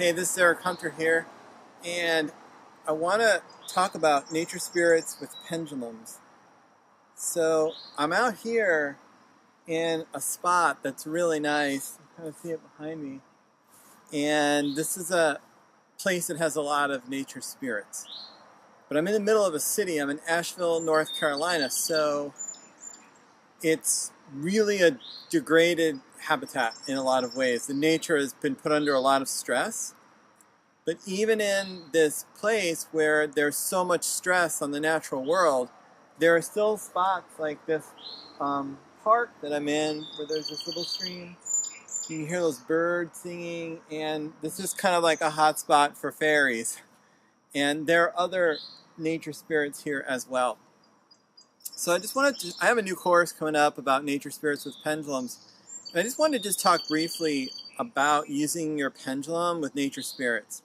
Hey, this is Erich Hunter here, and I want to talk about nature spirits with pendulums. So I'm out here in a spot that's really nice. You kind of see it behind me. And this is a place that has a lot of nature spirits. But I'm in the middle of a city. I'm in Asheville, North Carolina, so it's really a degraded habitat in a lot of ways. The nature has been put under a lot of stress. But even in this place where there's so much stress on the natural world, there are still spots like this park that I'm in where there's this little stream. You can hear those birds singing, and this is kind of like a hot spot for fairies. And there are other nature spirits here as well. So I have a new course coming up about nature spirits with pendulums. And I just wanted to just talk briefly about using your pendulum with nature spirits.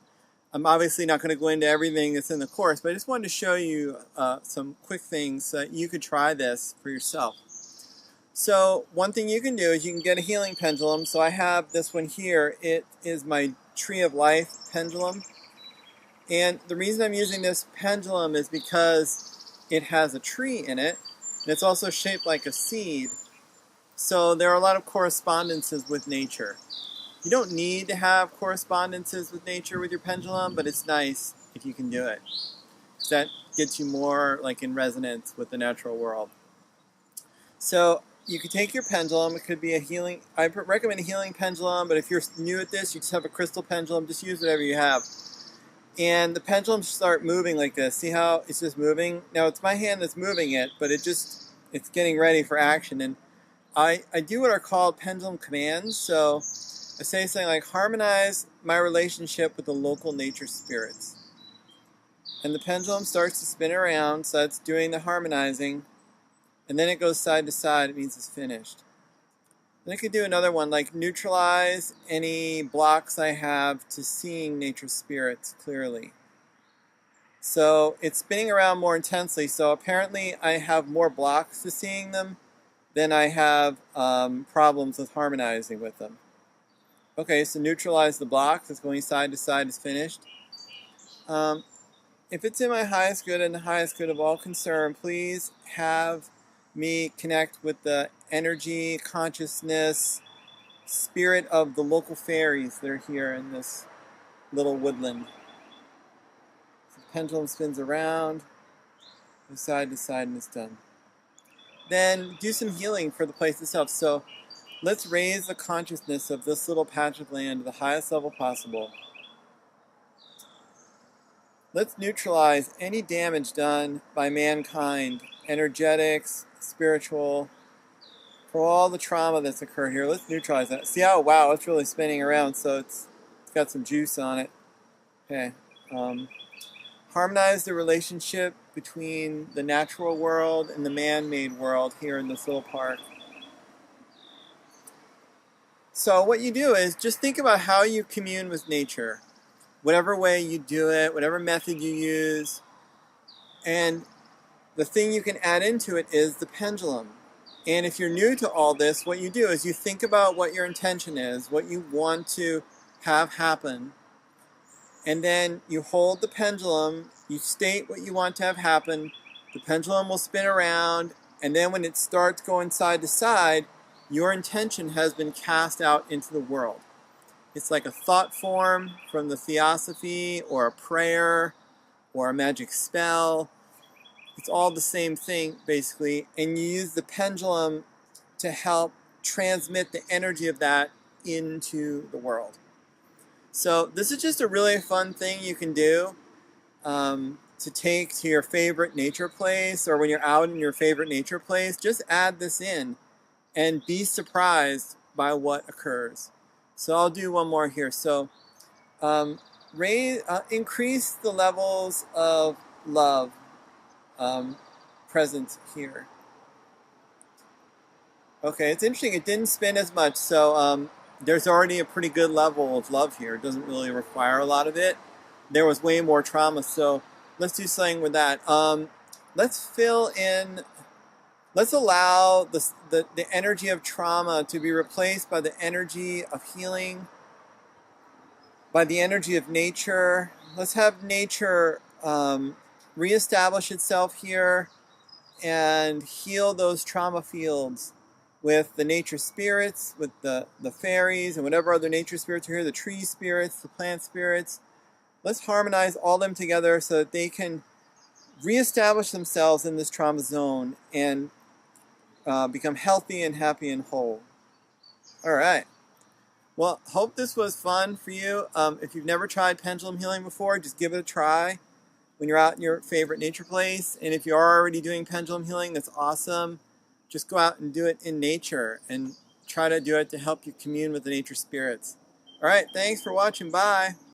I'm obviously not going to go into everything that's in the course, but I just wanted to show you some quick things so that you could try this for yourself. So one thing you can do is you can get a healing pendulum. So I have this one here. It is my Tree of Life pendulum. And the reason I'm using this pendulum is because it has a tree in it, and it's also shaped like a seed. So there are a lot of correspondences with nature. You don't need to have correspondences with nature with your pendulum, but it's nice if you can do it. That gets you more like in resonance with the natural world. So you could take your pendulum. It could be a healing. I recommend a healing pendulum, but if you're new at this, you just have a crystal pendulum. Just use whatever you have. And the pendulums start moving like this. See how it's just moving? Now it's my hand that's moving it, but it's getting ready for action. And I do what are called pendulum commands. So I say something like, harmonize my relationship with the local nature spirits. And the pendulum starts to spin around, so it's doing the harmonizing. And then it goes side to side, it means it's finished. Then I could do another one, like neutralize any blocks I have to seeing nature spirits clearly. So it's spinning around more intensely, so apparently I have more blocks to seeing them than I have problems with harmonizing with them. Okay, so neutralize the blocks. It's going side to side is finished. If it's in my highest good and the highest good of all concerned, please have me connect with the energy, consciousness, spirit of the local fairies that are here in this little woodland. So the pendulum spins around, goes side to side, and it's done. Then do some healing for the place itself. So let's raise the consciousness of this little patch of land to the highest level possible. Let's neutralize any damage done by mankind, energetics, spiritual, for all the trauma that's occurred here. Let's neutralize that. See how, wow, it's really spinning around, so it's got some juice on it. Okay. Harmonize the relationship between the natural world and the man-made world here in this little park. So what you do is just think about how you commune with nature, whatever way you do it, whatever method you use. And the thing you can add into it is the pendulum. And if you're new to all this, what you do is you think about what your intention is, what you want to have happen. And then you hold the pendulum, you state what you want to have happen, the pendulum will spin around, and then when it starts going side to side, your intention has been cast out into the world. It's like a thought form from the theosophy, or a prayer, or a magic spell. It's all the same thing, basically, and you use the pendulum to help transmit the energy of that into the world. So this is just a really fun thing you can do to take to your favorite nature place, or when you're out in your favorite nature place, just add this in and be surprised by what occurs. So I'll do one more here. So increase the levels of love present here. Okay, it's interesting. It didn't spin as much, so there's already a pretty good level of love here. It doesn't really require a lot of it. There was way more trauma, so let's do something with that. Let's fill in. Let's allow the energy of trauma to be replaced by the energy of healing, by the energy of nature. Let's have nature reestablish itself here and heal those trauma fields with the nature spirits, with the fairies and whatever other nature spirits are here, the tree spirits, the plant spirits. Let's harmonize all them together so that they can reestablish themselves in this trauma zone and become healthy and happy and whole. All right. Well, hope this was fun for you. If you've never tried pendulum healing before, just give it a try when you're out in your favorite nature place. And if you are already doing pendulum healing, that's awesome. Just go out and do it in nature and try to do it to help you commune with the nature spirits. All right, thanks for watching. Bye.